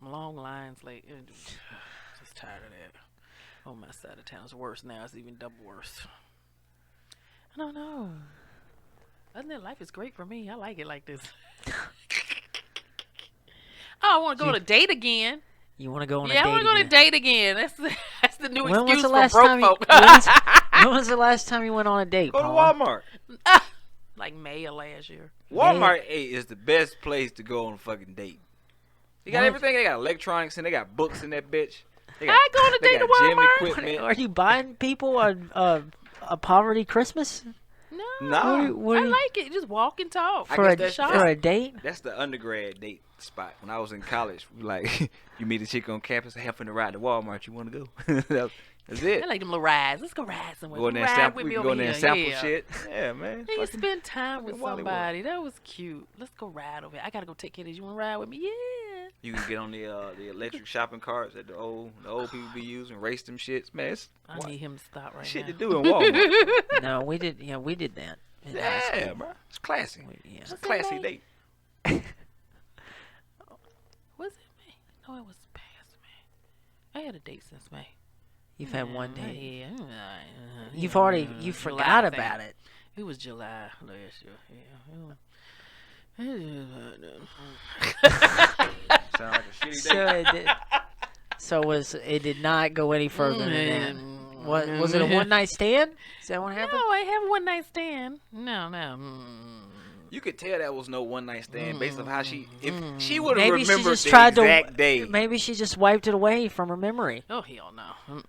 long lines, like just tired of that. On my side of town, it's worse now. It's even double worse. I don't know. Other than life is great for me. I like it like this. Oh, I want to go on a date again. You want to go on a Yeah, date I want to go on again? a date again. That's the new When was excuse the for last broke time folk. when was the last time you went on a date, Go to Paula? Walmart. Like May of last year. Walmart is the best place to go on a fucking date. You got What? everything. They got electronics and they got books in that bitch. I go on a date to gym Walmart. equipment. Are you buying people a poverty Christmas No, Nah. What I do you- like it. Just walk and talk. I for a guess for a date? That's the undergrad date spot. When I was in college, like you meet a chick on campus, hey, I'm finna ride to Walmart. You want to go? That's I it. like them little rides. Let's go ride somewhere. Go in there and Ride sample. with We me can over go in there here. and sample Yeah. shit. Yeah, man. Yeah, you Fucking- spend time with fucking Wally World. somebody. That was cute. Let's go ride over here. I gotta go take care of this. You wanna ride with me? Yeah. You can get on the electric shopping carts that the old people be using, race them shits. Man, it's I need him to stop right shit now. to do in Walmart. No, we did. Yeah, we did that. in high Yeah, school. bro. It's classy. Yeah. It's a What's that classy name? date. Was it May? No, it was past May. I had a date since May. You've had one date. Yeah. You've already July, forgot I think. about it. It was July last year. Yeah. Sound like a shitty So date. it did, it did not go any further than that. What was it, a one night stand? Is that what happened? No, I have a one night stand. No. You could tell that was no one night stand based on how if she would have Maybe she remembered just the tried exact to. day. Maybe she just wiped it away from her memory. Oh hell no.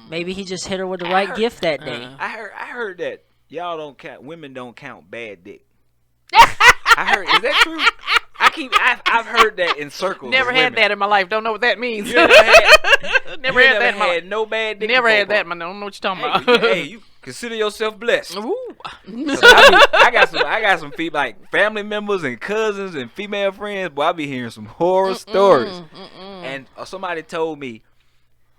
Maybe he just hit her with the right gift that day. Uh-uh. I heard that y'all don't count. Women don't count bad dick. I heard. Is that true? I've heard that in circles. Never of had women. that in my life. Don't know what that means. You never had, Never you had never that in my had life. no bad dick. Never had before, that. bro. I don't know what you're talking Hey, about. hey, you consider yourself blessed. Ooh. 'Cause I got some like family members and cousins and female friends. Boy, I be hearing some horror stories. And somebody told me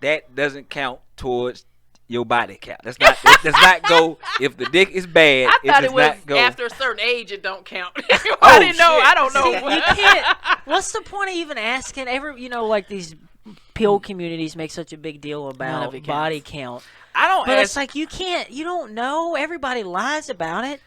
that doesn't count towards your body count. That does not go if the dick is bad. I thought does it was not go. after a certain age it don't count. Oh, I didn't know. shit. I don't know. See, you can't. What's the point of even asking? Like these pill communities make such a big deal None about of it body counts. count, I don't but it's ask. like you don't know. Everybody lies about it.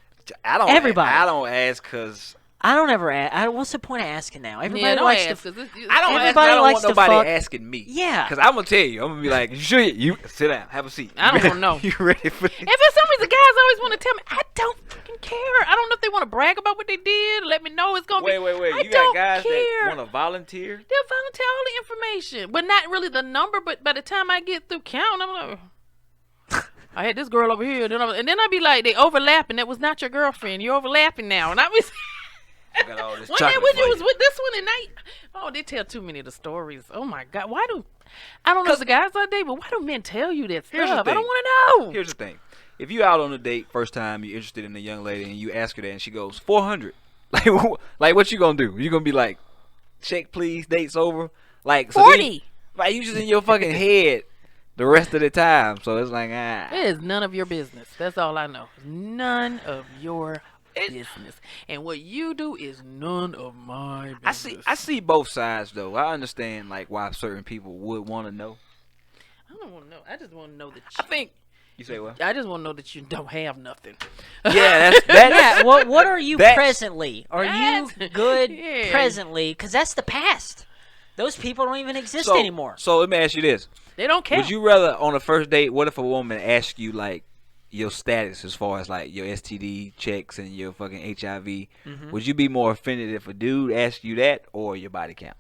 Everybody. everybody. I don't ask because I don't ever ask. What's the point of asking now? Everybody Yeah, don't likes ask, to. 'cause this- I don't ask. Everybody I don't likes want to nobody fuck. asking me. Yeah. Because I'm gonna tell you. I'm gonna be like, you sit down, have a seat. I don't wanna know. You ready for this? And for some reason, guys always want to tell me, I don't fucking care. I don't know if they want to brag about what they did. Let me know it's going to be. Wait. I You got don't guys care. that want to volunteer? They'll volunteer all the information, but not really the number. But by the time I get through count, I'm like, I had this girl over here, and then I'd be like, they overlapping. That was not your girlfriend. You're overlapping now, and I was. I got all this One day chocolate when for you you. was with this one, and they tell too many of the stories. Oh my God, why do I don't know the guys I date, but why do men tell you that Here's stuff? the I don't thing. want to know. Here's the thing. If you out on a date, first time, you're interested in a young lady, and you ask her that, and she goes, 400. Like what you gonna do? You gonna be like, check please, date's over? Like, so 40. Like, you just in your fucking head the rest of the time. So it's like, It is none of your business. That's all I know. None of your business. And what you do is none of my business. I see both sides, though. I understand, like, why certain people would want to know. I don't want to know. I just want to know that I think, you say what? I just want to know that you don't have nothing. Yeah, that's Yeah. What are you That's- presently? Are you That's- good yeah. presently? Because that's the past. Those people don't even exist so, anymore. So let me ask you this. They don't care. Would you rather, on a first date, what if a woman asks you, like, your status as far as, like, your STD checks and your fucking HIV? Mm-hmm. Would you be more offended if a dude asked you that or your body count?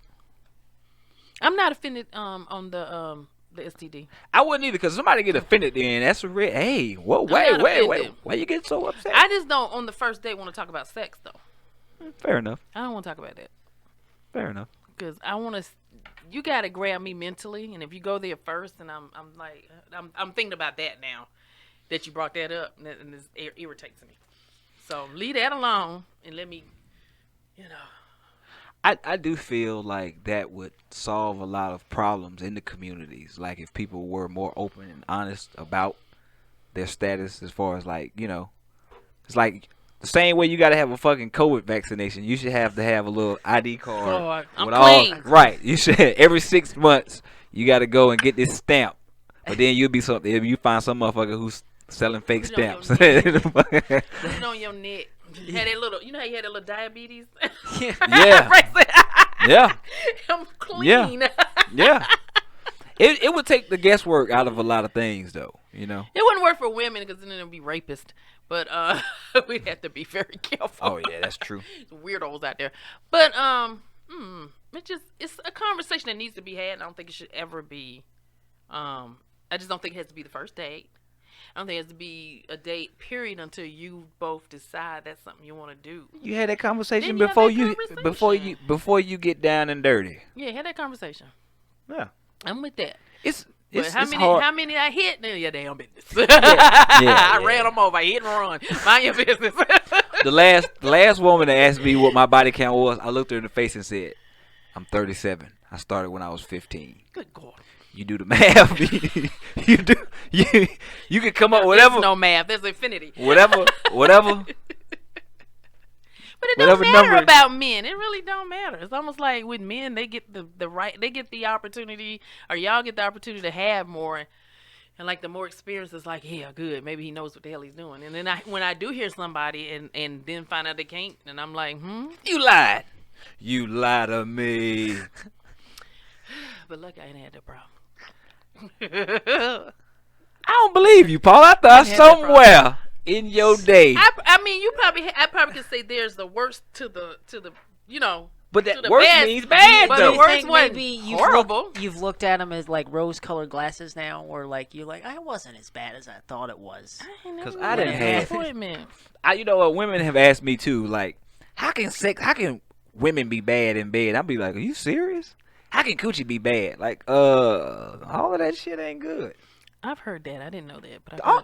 I'm not offended on the STD. I wouldn't either, because somebody get offended then. That's a real, hey, whoa, not wait. offended. Why you get so upset? I just don't on the first date want to talk about sex though. Fair enough. I don't want to talk about that Fair enough. because I want to. You got to grab me mentally, and if you go there first, and I'm like I'm thinking about that now that you brought that up, and it irritates me. So leave that alone and let me, you know. I do feel like that would solve a lot of problems in the communities. Like if people were more open and honest about their status as far as like, you know, it's like the same way you gotta have a fucking COVID vaccination, you should have to have a little ID card. I'm with clean. Right. You should every 6 months you gotta go and get this stamp. But then you'll be something if you find some motherfucker who's selling fake Put it on stamps. Put it on your neck. Had that little, you know how you had that little diabetes? Yeah. Yeah. I'm clean. Yeah. It would take the guesswork out of a lot of things, though. You know. It wouldn't work for women because then it'd be rapists. But we'd have to be very careful. Oh yeah, that's true. Weirdos out there. But it's a conversation that needs to be had. I don't think it should ever be. I just don't think it has to be the first date. I don't think it has to be a date period until you both decide that's something you want to do. You had that conversation Didn't you have that before you get down and dirty. Yeah, had that conversation. Yeah. I'm with that. It's How hard. many I hit? None of your damn business. Yeah, I yeah. ran them over. I hit and run. Mind your business. The last woman that asked me what my body count was, I looked her in the face and said, "I'm 37. I started when I was 15." Good God. You do the math. you can come up whatever. There's no math. There's infinity. Whatever. But it Whatever don't matter number- about men. It really don't matter. It's almost like with men, they get the right, they get the opportunity, or y'all get the opportunity to have more. And like the more experience, it's like, yeah, good. Maybe he knows what the hell he's doing. And then when I do hear somebody and then find out they can't, and I'm like, You lied. You lied to me. But look, I ain't had that problem. I don't believe you, Paul. I thought had that somewhere in your day. I mean, I probably could say there's the worst to the you know. But to that the worst best, means bad, but though. the worst one, horrible. You've looked at them as like rose-colored glasses now, or like you're like, I wasn't as bad as I thought it was. Because I didn't have. appointment. You know what? Women have asked me too. Like, how can women be bad in bed? I'll be like, are you serious? How can coochie be bad? Like, all of that shit ain't good. I've heard that. I didn't know that, but Oh,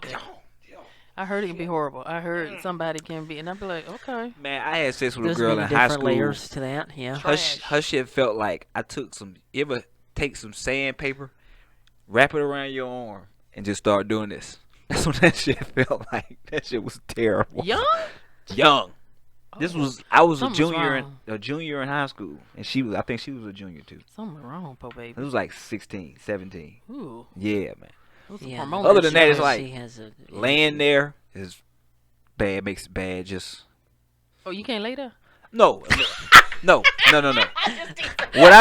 I heard it can be horrible. I heard somebody can be, and I'd be like, okay. man, I had sex with There's a girl many in high different school. layers to that. Yeah. Her shit felt like I took some. You ever take some sandpaper, wrap it around your arm, and just start doing this? That's what that shit felt like. That shit was terrible. Young. This was I was a Something's junior in high school, and I think she was a junior too. Something wrong, po baby. It was like 16, 17. Ooh. Yeah, man. Yeah. Other than that, it's She like has a laying there is bad, makes it bad. Just Oh, you can't lay there? no. What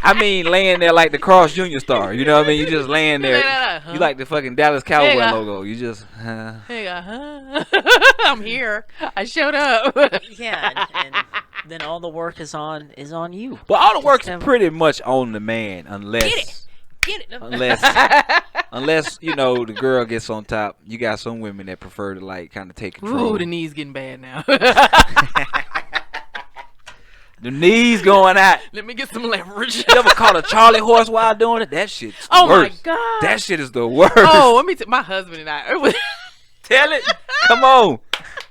I mean laying there like the Cross Junior star. You know what I mean? You just laying there. You like the fucking Dallas Cowboy logo. You just. Hey, I'm here. I showed up. Yeah, and then all the work is on you. Well, all the work's Just pretty much on the man, unless Get it. unless you know the girl gets on top. You got some women that prefer to like kind of take control. Ooh, the knees getting bad now. The knees going out. Let me get some leverage. You ever caught a Charlie horse while doing it? That shit's the Oh worst. my God. That shit is the worst. Oh, let me my husband and I Tell it. Come on.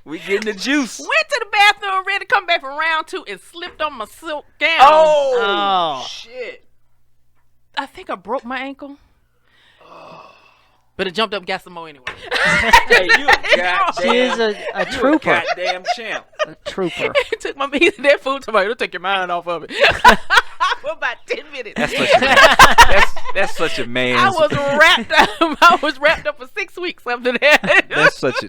We getting the juice. went to the bathroom, ready to come back from round 2, and slipped on my silk gown. Oh. shit. I think I broke my ankle. But it jumped up and got some more anyway. Hey, you a goddamn, She is a you a trooper. goddamn champ. A trooper. It took my that food tomato. It'll take your mind off of it. For about 10 minutes. That's such a man. I was wrapped up for 6 weeks after that.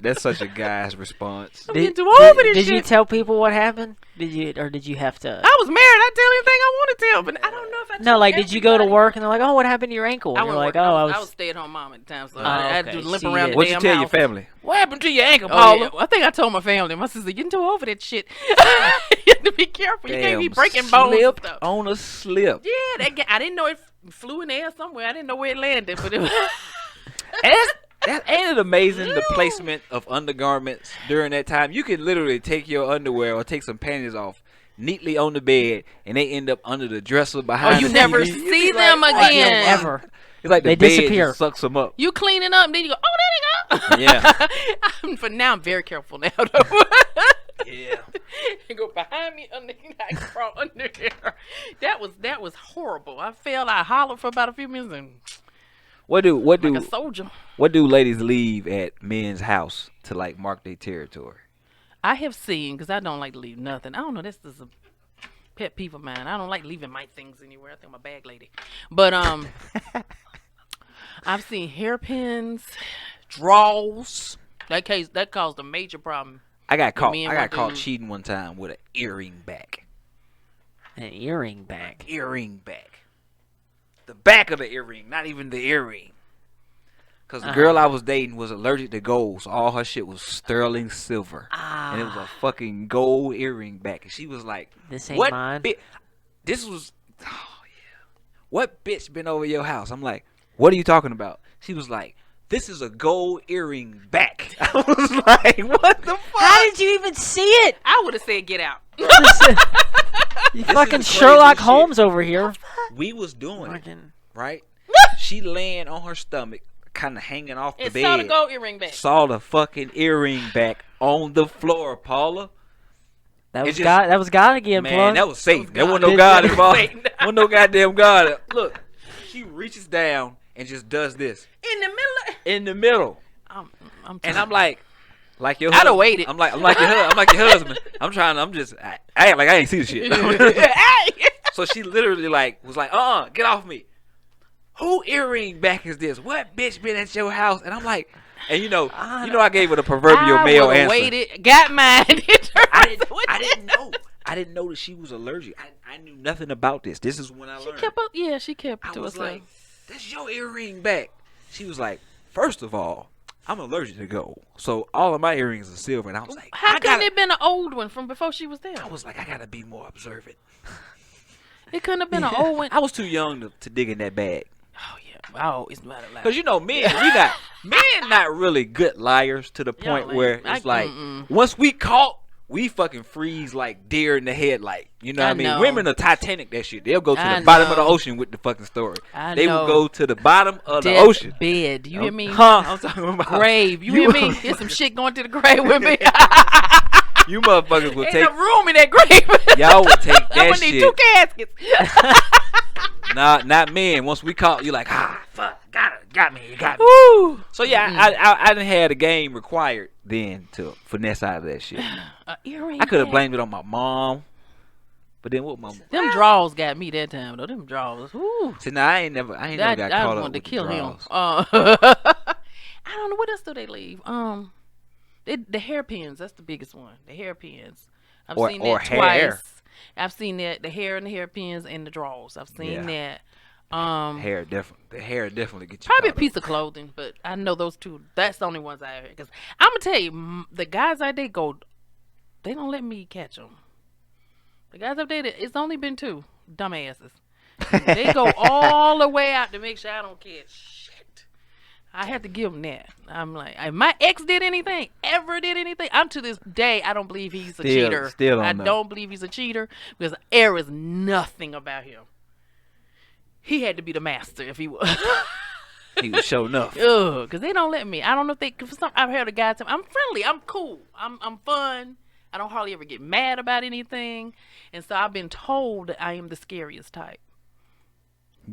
That's such a guy's response. I'm getting too old for this Did shit. you tell people what happened? Did you have to? I was married. I tell anything I want to tell, but I don't know if I. No, told like, did you go to everybody. work and they're like, "Oh, what happened to your ankle?" And I you're was like, "Oh, I was stay-at-home mom at the time, so I had to okay. limp So you around the did. What'd you damn tell house. your family? What happened to your ankle, Oh, Paula? yeah. I think I told my family. My sister, getting too old for that shit. You have to be careful. You can't be breaking bones and Slipped stuff. on a slip. Yeah, I didn't know it flew in the air somewhere. I didn't know where it landed, but it was. Ain't it amazing the placement of undergarments during that time? You could literally take your underwear or take some panties off neatly on the bed, and they end up under the dresser behind. Oh, you the never TV. You see be them like, again. ever. It's like the They bed disappear. just sucks them up. You clean it up, and then you go, oh, there you go. Yeah. But now I'm very careful now, though. Yeah. And go behind me, I crawl under there. That was horrible. I fell, I hollered for about a few minutes, and What do like a soldier. ladies leave at men's house to like mark their territory? I have seen, because I don't like to leave nothing. I don't know. This is a pet peeve of mine. I don't like leaving my things anywhere. I think I'm a bag lady. But I've seen hairpins, drawers. That caused a major problem. I got caught. me I and got my caught dude. cheating one time with an earring back. An earring back. Earring back. The back of the earring, not even the earring. Because the girl I was dating was allergic to gold, so all her shit was sterling silver. And it was a fucking gold earring back. And she was like, This ain't what mine. this was, oh yeah. What bitch been over your house? I'm like, what are you talking about? She was like, this is a gold earring back. I was like, what the fuck? How did you even see it? I would have said, get out. You This fucking is the Sherlock craziest Holmes over here. We was doing it, Fucking- right? She laying on her stomach, kind of hanging off the It bed. saw the gold earring back. Saw the fucking earring back on the floor, Paula. That It was just- God. That was God again, Man, plug. that was Satan. There wasn't God. no God That was involved. Satan. Wasn't no goddamn God. Look, she reaches down and just does this In the middle. in the middle, I'm and I'm like your. I'd have husband. waited. I'm like your husband. I act like I ain't see the shit. So she literally was like, get off me. Who earring back is this? What bitch been at your house? And I'm like, and I gave her the proverbial male answer. Waited, got mine. I didn't know. I didn't know that she was allergic. I knew nothing about this. This is when I learned. She kept it I to was herself. like, that's your earring back. She was like, first of all, I'm allergic to gold. So all of my earrings are silver. And I was like, How couldn't it been an old one from before she was there? I was like, I got to be more observant. It couldn't have been an old one. I was too young to dig in that bag. Oh yeah, I always matter like. Because men not really good liars to the point Y'all where ain't. it's like, once we caught, we fucking freeze like deer in the headlight. You know what I mean? know. Women are Titanic that shit. They'll go to I the bottom of the know. ocean with the fucking story. I They know. will go to the bottom of the Death ocean. bed. You hear me? Huh? I'm talking about Grave. You hear me? There's some shit going to the grave with me. You motherfuckers will Ain't take. no room in that grave. Y'all would take I'm that gonna need shit. 2 caskets. Nah, not men. Once we caught, you like, fuck, got me, you got me. Woo. So yeah, I didn't have the game required then to finesse out of that shit. Earring. I could have back. blamed it on my mom, but then what mom? Them draws got me that time though. Them draws. Woo. See, now I ain't never got I caught up wanted to with kill the him. draws. I don't know what else do they leave. The hairpins. That's the biggest one. The hairpins. I've Or- seen or that hair. twice. I've seen that the hair and the hairpins and the draws. I've seen Yeah. that. The hair definitely get you. Probably a caught up. piece of clothing, but I know those two. That's the only ones I heard. Because I'm gonna tell you, the guys I date go, they don't let me catch them. The guys I've dated, it's only been 2 dumbasses. They go all the way out to make sure I don't catch shit. I have to give them that. I'm like, if my ex did anything, I'm to this day, I don't believe he's a cheater. Still I don't know. don't believe he's a cheater because there is nothing about him. He had to be the master if he was. He was showing enough. Ugh, because they don't let me. I don't know if they. Cause I've heard a guy tell me, I'm friendly, I'm cool, I'm fun. I don't hardly ever get mad about anything, and so I've been told that I am the scariest type.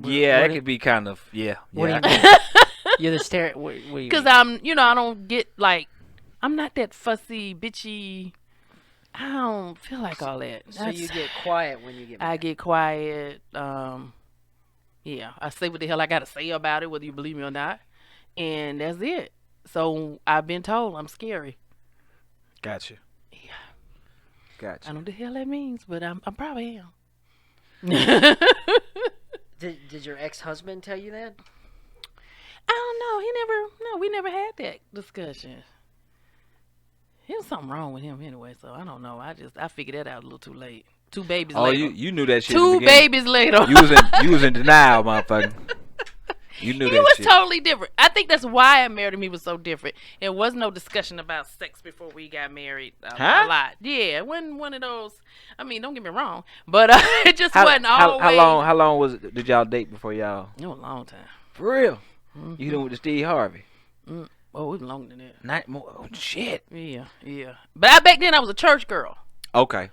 Yeah, what that do- could be kind of What do yeah. you mean? You're the stare. What do you Because mean? I don't get like, I'm not that fussy, bitchy. I don't feel like all that. So you get quiet when you get. I get quiet. Yeah, I say what the hell I gotta say about it, whether you believe me or not, and that's it. So I've been told I'm scary. Gotcha. Yeah. I Gotcha. don't know the hell that means, but I probably am. Did your ex-husband tell you that? I don't know. We never had that discussion. There was something wrong with him anyway, so I don't know. I figured that out a little too late. 2 babies Oh, later. you knew that shit. in the 2 beginning. babies later. You was in denial, motherfucker. You knew He that was shit. totally different. I think that's why I married him. He was so different. There was no discussion about sex before we got married. Huh? A lot. Yeah, it wasn't one of those. I mean, don't get me wrong, but it just wasn't always. How long was it? Did y'all date before y'all? It was a long time. For real? Mhm. You done with the Steve Harvey? Oh, it was longer than that. Not more. Oh, shit. Yeah. But back then I was a church girl. Okay.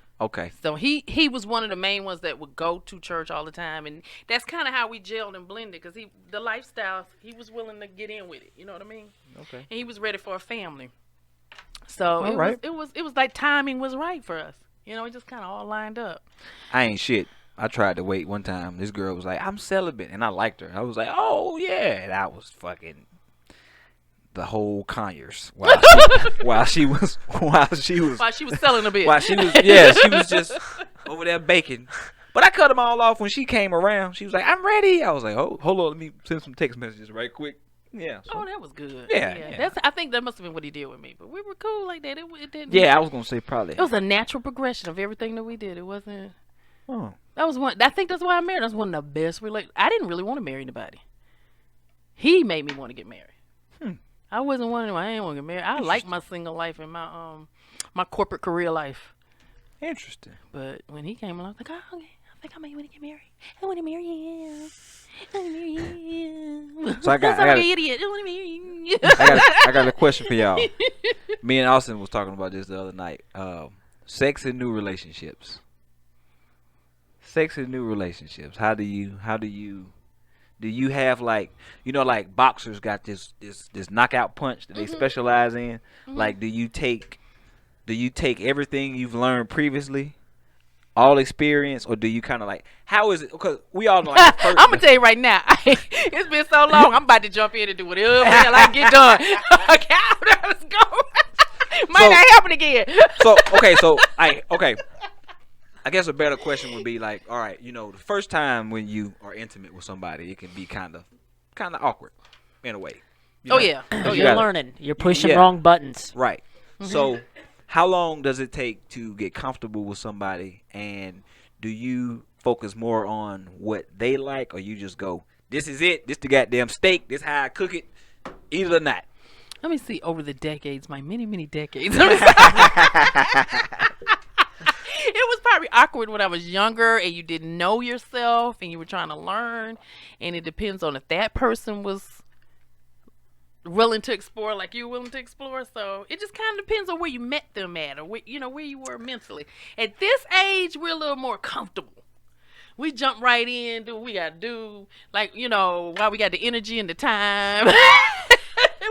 So he was one of the main ones that would go to church all the time, and that's kind of how we gelled and blended because the lifestyle he was willing to get in with it. You know what I mean? Okay. And he was ready for a family. So All right. it was like timing was right for us. You know, it just kind of all lined up. I ain't shit. I tried to wait one time. This girl was like, "I'm celibate," and I liked her. I was like, "Oh yeah," and I was fucking the whole Conyers while she was While she was selling a bit. while she was she was just over there baking. But I cut them all off when she came around. She was like, "I'm ready." I was like, "Oh, hold on, let me send some text messages right quick." Yeah. So, Oh, that was good. Yeah. That's. I think that must have been what he did with me. But we were cool like that. It didn't. yeah, I was gonna say probably. It was a natural progression of everything that we did. It wasn't. Oh. That was one. I think that's why I married. That's one of the best. I didn't really want to marry anybody. He made me want to get married. I wasn't one of them. I didn't want to get married. I like my single life and my corporate career life. Interesting. But when he came along, I was like, oh, okay. I think I might want to get married. I want to marry him. I want to marry him. So I got an idiot. I want to marry him. I got a question for y'all. Me and Austin was talking about this the other night. Sex in new relationships. Sex in new relationships. How do you have like like boxers got this knockout punch that they specialize in? Like do you take everything you've learned previously, all experience, or do you kind of like how is it? Because we all know like I'm gonna tell you right now. It's been so long. I'm about to jump in and do whatever the hell I can get done. Okay, let's go. Might not happen again. Okay. I guess a better question would be like, all right, the first time when you are intimate with somebody, it can be kind of awkward in a way. Yeah. You're learning. You're pushing wrong buttons. Right. So, how long does it take to get comfortable with somebody, and do you focus more on what they like, or you just go, this is it, this the goddamn steak, this how I cook it, eat it or not? Let me see. Over the decades, my many decades. It was probably awkward when I was younger and you didn't know yourself and you were trying to learn. And it depends on if that person was willing to explore like you were willing to explore. So it just kind of depends on where you met them at or where you were mentally. At this age, we're a little more comfortable. We jump right in, do what we got to do. Like, while we got the energy and the time.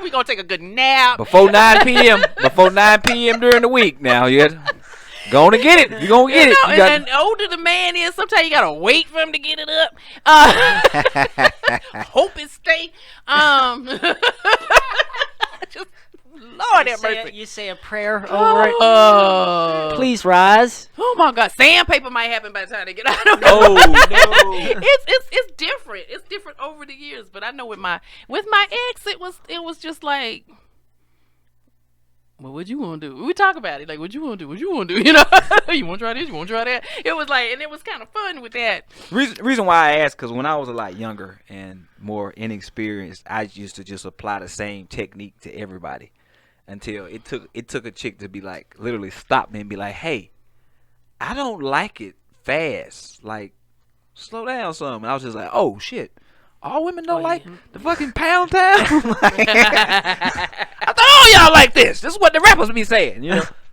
We going to take a good nap. Before 9 p.m. During the week now. Go on and get it. You're going to get it. And the older the man is, sometimes you got to wait for him to get it up. Hope it stay. Just, Lord have mercy. You say a prayer over it. Please rise. Oh, my God. Sandpaper might happen by the time they get out. Oh, no. It's different. It's different over the years. But I know with my ex, it was just like, well, what you want to do? We talk about it. Like, what you want to do? What you want to do? You want to try this? You want to try that? It was like, and it was kind of fun with that. Reason why I asked, because when I was a lot younger and more inexperienced, I used to just apply the same technique to everybody until it took a chick to be like, literally stop me and be like, hey, I don't like it fast. Like, slow down some. And I was just like, oh, shit. All women don't like the fucking pound town. I thought all y'all like this. This is what the rappers be saying,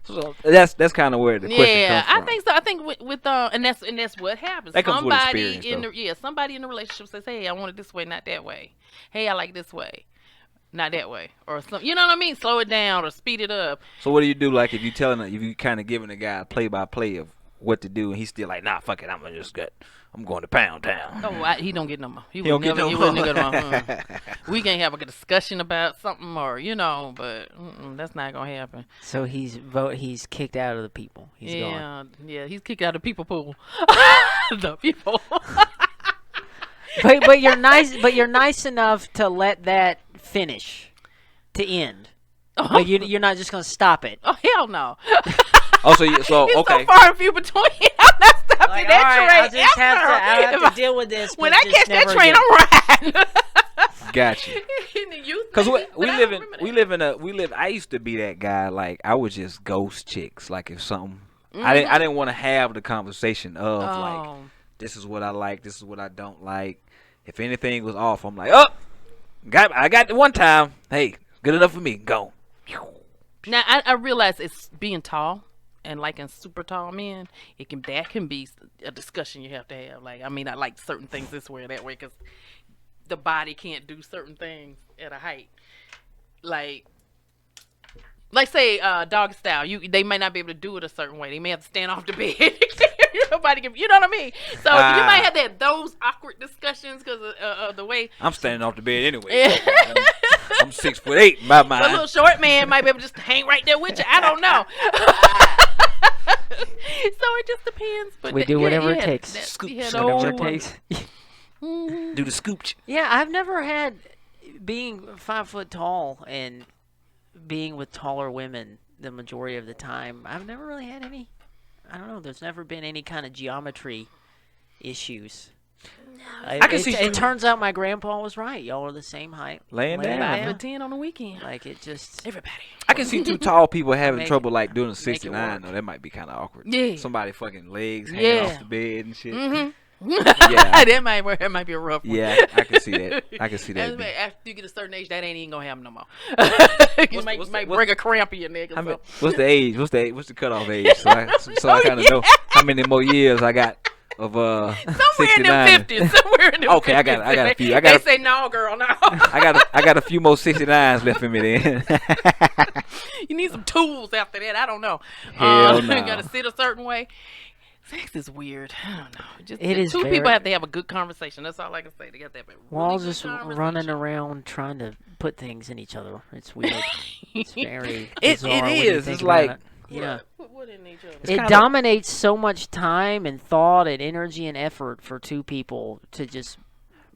So that's kind of where the question comes from. I think so. I think with and that's what happens. That comes with experience, somebody in the relationship says, "Hey, I want it this way, not that way. Hey, I like this way, not that way," or something. You know what I mean? Slow it down or speed it up. So what do you do? Like if you kind of giving a guy a play-by-play of what to do, and he's still like, nah, fuck it, I'm going to Pound Town. Oh, he don't get no more. He don't get no more. We can't have a discussion about something or, but that's not going to happen. So he's kicked out of the people. He's gone. Yeah, he's kicked out of the people pool. The people. But you're nice. But you're nice enough to let that finish, to end. But you're not just gonna stop it. Oh hell no. So it's okay. so far and few between. I'm not stopping Like, that all right, train. I'll have to deal with this. When I catch that train, I'm riding. Got you. Because I used to be that guy. Like I would just ghost chicks. Like if something, I didn't want to have the conversation of like, this is what I like, this is what I don't like. If anything was off, I'm like, oh, I got the one time. Hey, good enough for me. Go. Now I realize it's being tall. And like in super tall men, that can be a discussion you have to have. Like, I mean, I like certain things this way or that way because the body can't do certain things at a height. Like like say dog style, they may not be able to do it a certain way. They may have to stand off the bed. Nobody can, you know what I mean? So you might have those awkward discussions because of the way. I'm standing off the bed anyway. I'm 6'8" by mine. A little short man might be able to just hang right there with you. I don't know. So it just depends. But we do whatever it takes. Whatever it takes. Mm-hmm. Do the scooch. Yeah, I've never had being 5 foot tall and being with taller women the majority of the time. I've never really had any. I don't know. There's never been any kind of geometry issues. I can see. It turns out my grandpa was right. Y'all are the same height. Laying down. 5'10" on the weekend. Like it just. Everybody. I can see two tall people having Make trouble it- like doing a make it 69 work. though. That might be kind of awkward. Yeah. Somebody fucking legs hanging Yeah. off the bed and shit. Mm-hmm. Yeah. that might be a rough one. Yeah, I can see that. I can see that. After you get a certain age, that ain't even gonna happen no more. You What's might the- bring a cramp in your neck or I mean, something. what's the age? What's the cutoff age? So I kind of know how many more years I got of Somewhere 69. in them 50s. Somewhere in them Okay, 50s. I got a few. They say no, girl, no. I got a few more 69s left in me then. You need some tools after that. I don't know. Hell no. You gotta sit a certain way. Sex is weird. I don't know. Just It is two very- people have to have a good conversation. That's all I can say. They got to have a really We're all good just conversation. running around trying to put things in each other. It's weird. It's very It bizarre when you is. think It's about like- it. Yeah. What in each other? It's It kinda- dominates so much time and thought and energy and effort for two people to just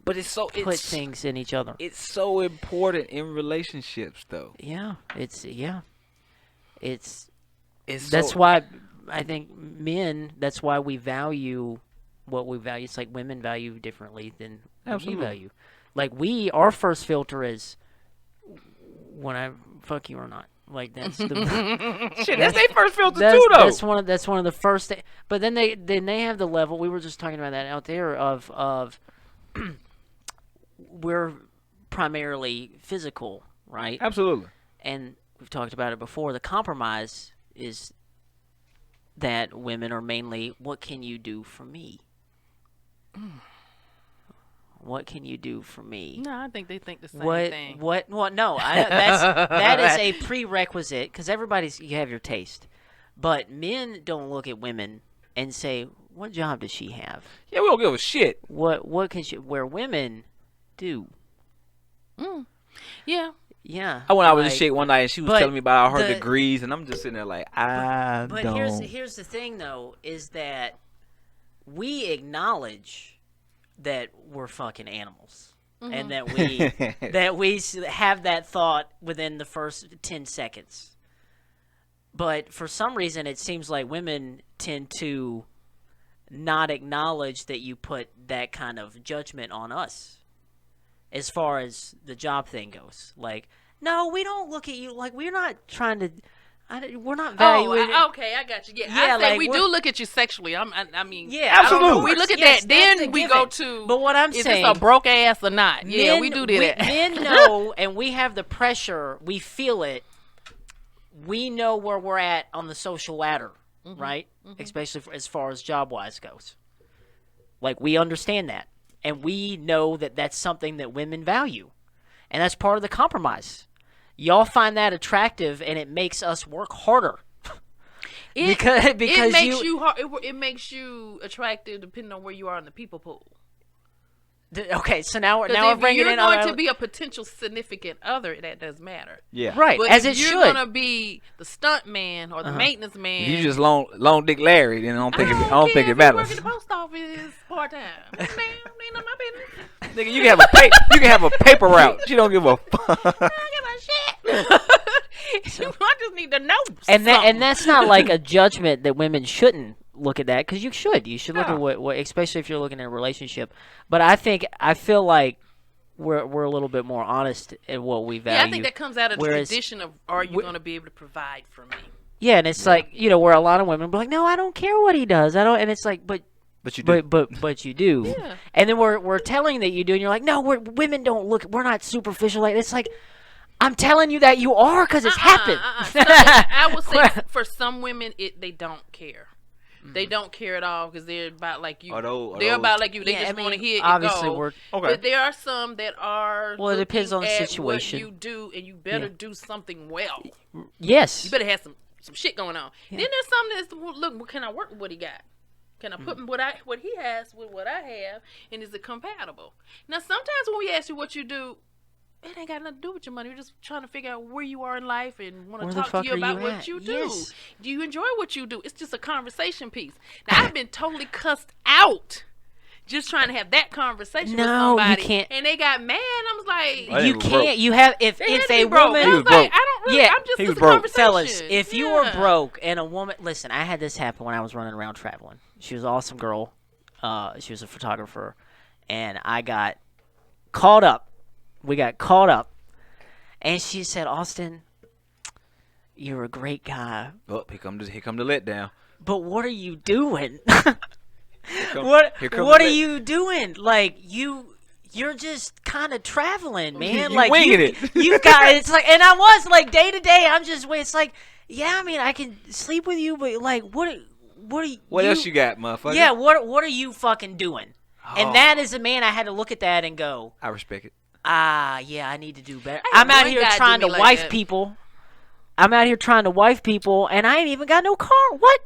But it's so put things in each other. it's so important in relationships though. Yeah, it's It's that's so, why I think men. That's why we value what we value. It's like women value differently than Absolutely. we value. Like our first filter is when I fuck you or not. Like that's the shit. That's their first filter that's, too though. that's one of the first. But then they have the level. We were just talking about that out there of we're primarily physical, right? Absolutely. And we've talked about it before. The compromise is that women are mainly, what can you do for me? What can you do for me? No, I think they think the same thing. What? No, that is a prerequisite because you have your taste, but men don't look at women and say, what job does she have? Yeah, we don't give a shit. What can she? Where women do? Yeah. Yeah. I went out with like- this chick one night and she was but telling me about all her the- degrees and I'm just sitting there like I But don't. here's the thing though, is that we acknowledge that we're fucking animals, and that we have that thought within the first 10 seconds. But for some reason, it seems like women tend to not acknowledge that you put that kind of judgment on us. As far as the job thing goes, like, no, we don't look at you like we're not trying to. We're not valuing. Okay, I got you. Yeah, Yeah, I say like, we we're- do look at you sexually. I mean, Yeah, I don't know. absolutely. We look at Yes, that, that's then a we given. go to. But what I'm is saying, this a broke ass or not? Yeah, we do that. Men know, and we have the pressure. We feel it. We know where we're at on the social ladder, right? Especially as far as job wise goes. Like, we understand that, and we know that that's something that women value, and that's part of the compromise. Y'all find that attractive, and it makes us work harder. because it makes you it makes you attractive depending on where you are in the people pool. okay. So now Because we're if bringing you're in going other- to be a potential significant other, that does matter. Yeah. right But as if it you're should. gonna be the stunt man or the maintenance man, If you just long dick Larry, then I don't think I don't care think it if you matters. work at the post office part time. Damn, ain't none of my business. Nigga, you can have a paper route. She don't give a fuck. I don't give a shit. I just need to know. And something. that's not like a judgment that women shouldn't look at that, because you should look Yeah. at what especially if you're looking at a relationship. But I feel like we're a little bit more honest in what we value. Yeah, I think that comes out of the Whereas- tradition of, are you going to be able to provide for me? Yeah, and it's like, where a lot of women be like, no, I don't care what he does. I don't, and it's like, but But you do. but you do. Yeah. And then we're telling that you do, and you're like, no, women don't look. We're not superficial. Like, it's like, I'm telling you that you are, because it's happened. I would say for some women, they don't care. They don't care at all because they're about like you. Are They're about like you. They Yeah, just I want to mean, hit obviously and go. we're Okay. But there are some that are. Well, it depends on the looking at situation. What you do, and you better Yeah. do something well. yes. You better have some shit going on. Yeah. Then there's some that's look. Can I work with what he got? Can I put what he has with what I have, and is it compatible? Now, sometimes when we ask you what you do, it ain't got nothing to do with your money. We're just trying to figure out where you are in life and want Where to the talk fuck to you are about you what at? you do. Yes. Do you enjoy what you do? It's just a conversation piece. Now, I've been totally cussed out just trying to have that conversation with No, you somebody. can't. And they got mad. I was like, Well, You was can't. broke. You have if they had to a be broke. woman. I He was was like, broke. I don't really. Yeah, I'm just he it's was a broke. conversation. Fellas, if you were Yeah. broke and a woman, listen, I had this happen when I was running around traveling. She was an awesome girl. She was a photographer, and I got caught up. We got caught up, and she said, "Austin, you're a great guy, Oh, here come the letdown. but what are you doing? Come- what here come What the are let- you doing? Like you're just kind of traveling, man. You like winging you, it. you got it's like, and I was like day to day. I'm just it's like, yeah, I mean, I can sleep with you, but like, what are you? What else you got, motherfucker? Yeah, what are you fucking doing? Oh, And that is a man. I had to look at that and go, I respect it. yeah, I need to do better. I had I'm out one here guy do trying me to like wife that. people. I'm out here trying to wife people, and I ain't even got no car. What?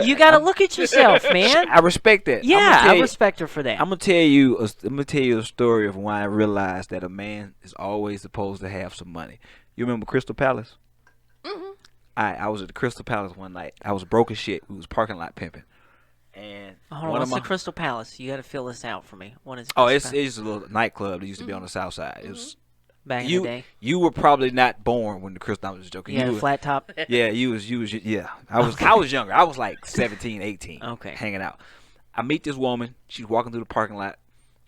You got to look at yourself, man. I respect that. Yeah, I respect her for that. I'm gonna tell you a story of why I realized that a man is always supposed to have some money. You remember Crystal Palace? Mhm. I was at the Crystal Palace one night. I was broke as shit. We was parking lot pimping, and Hold on, one what's of the my Crystal Palace? You got to fill this out for me. What is? oh, Crystal it's a little nightclub that used to be on the south side. It was Palace? Back in you. the day. You were probably not born when the Crystal. I was just joking. You had You a were- flat top. Yeah, you was yeah. I was younger. I was like 17, 18. Okay. Hanging out. I meet this woman. She's walking through the parking lot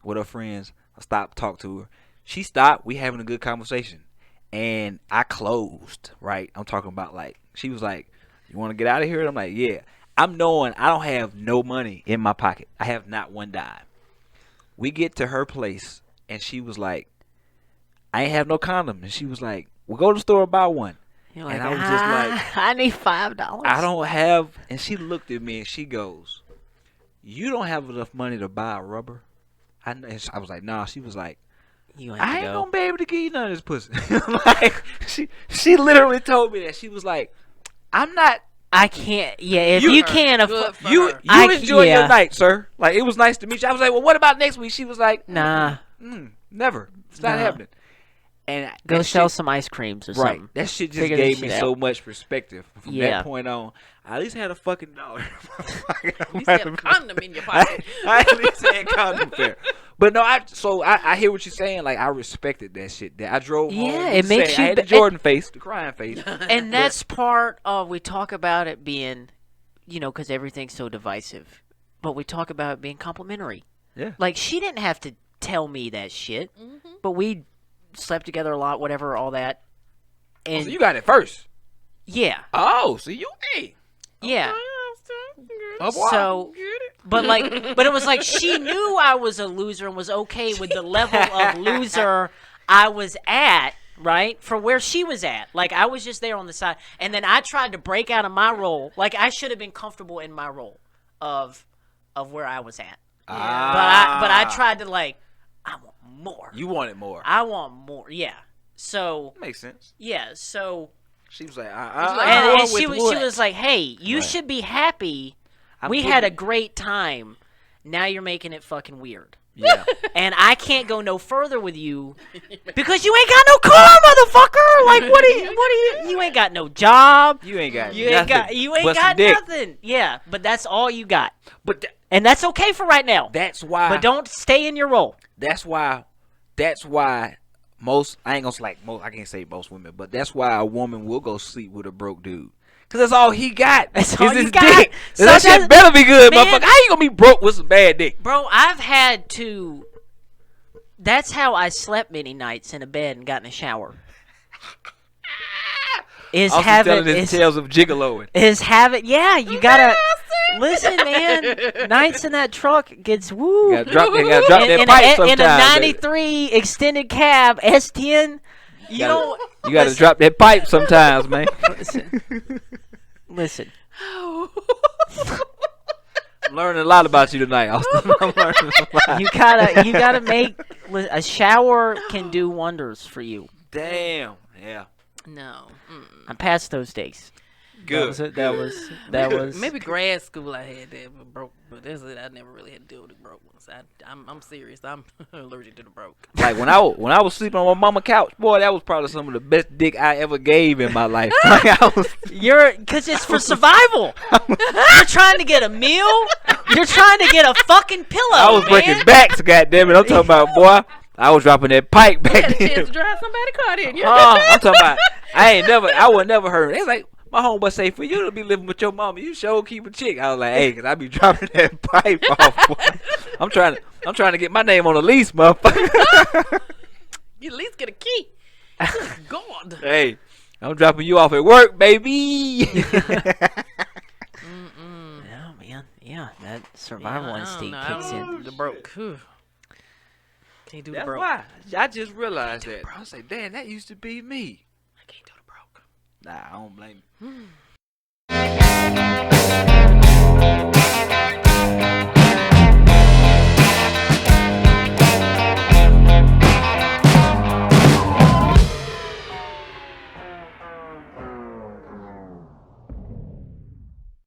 with her friends. I stop, talk to her. She stopped. We having a good conversation. And I closed, right? I'm talking about like she was like, "You want to get out of here?" And I'm like, "Yeah." I'm knowing I don't have no money in my pocket. I have not one dime. We get to her place and she was like, "I ain't have no condom." And she was like, "Well, go to the store and buy one." You're And I was just like, I need $5. I don't have, and she looked at me and she goes, "You don't have enough money to buy a rubber?" And I was like, "Nah." She was like, You "I have ain't to gonna go. be able to give you none of this pussy." Like she literally told me that. She was like, "I'm not. I can't. Yeah, if You- you can't Good afford. for You her. enjoy yeah. your night, sir. Like it was nice to meet you." I was like, "Well, what about next week?" She was like, Nah, never. It's not Nah. happening." And go that sell shit- some ice creams or Right. something. That shit just Figure this gave me shit so out. much perspective. From Yeah. that point on, I at least had a fucking dollar. You used to have a condom in your pocket. I at least had condom fair. But no, I hear what you're saying. Like I respected that shit. That I drove home. Yeah, and it makes I you had the be- Jordan face, the crying face. And that's part of we talk about it being, because everything's so divisive, but we talk about it being complimentary. Yeah. Like she didn't have to tell me that shit, but we slept together a lot, whatever, all that. And So you got it first. yeah, Oh, so you ain't. yeah. Oh, boy. So, but it was like she knew I was a loser and was okay with the level of loser I was at, right? For where she was at. Like I was just there on the side. And then I tried to break out of my role. Like I should have been comfortable in my role of where I was at. But I tried to I want more. You wanted more. I want more. Yeah. So, Makes sense. yeah, so She was like, and she was like, "Hey, you Right. should be happy. I'm We putting- had a great time. Now you're making it fucking weird. Yeah. And I can't go no further with you because you ain't got no car, motherfucker. Like what are you ain't got no job. You ain't got You ain't nothing got but some dick. nothing. Yeah, but that's all you got. But And that's okay for right now. that's why. But don't stay in your role. That's why most, I ain't gonna say like most, I can't say most women, but that's why a woman will go sleep with a broke dude. Cause that's all he got. That's is all his you got. dick. So That shit that's- better be good, man. motherfucker. How you gonna be broke with some bad dick? Bro, I've had to that's how I slept many nights in a bed and got in the shower. Is Also having telling his tales of gigoloing. yeah, you gotta listen, man. Nights in that truck gets woo. You gotta drop that pipe sometimes. in a '93 extended cab S10. You don't You gotta drop that pipe sometimes, man. listen. I'm learning a lot about you tonight, Austin. I'm learning a lot. You gotta make a shower can do wonders for you. Damn. Yeah. No. I'm past those days. Good. That was Maybe grad school I had that but broke, but that's it. I never really had to deal with the broke ones. I'm serious. I'm allergic to the broke. Like when I was sleeping on my mama couch, boy, that was probably some of the best dick I ever gave in my life. Like, because it's for survival. You're trying to get a meal. You're trying to get a fucking pillow. I was breaking backs, goddammit. I'm talking about, boy. I was dropping that pipe You back had a then. chance to drive somebody's car, didn't you? I'm talking about. I would never heard. It's like my homeboy say, for you to be living with your mama, you sure keep a chick. I was like, hey, cause I be dropping that pipe off. Boy. I'm trying to get my name on the lease, motherfucker. You at least get a key. God. Hey, I'm dropping you off at work, baby. Yeah, man. Yeah, that survival instinct kicks in. The broke. Whew. Can't do That's the broke. why I just realized that. I was like, damn, that used to be me. I can't do the broke. Nah, I don't blame you.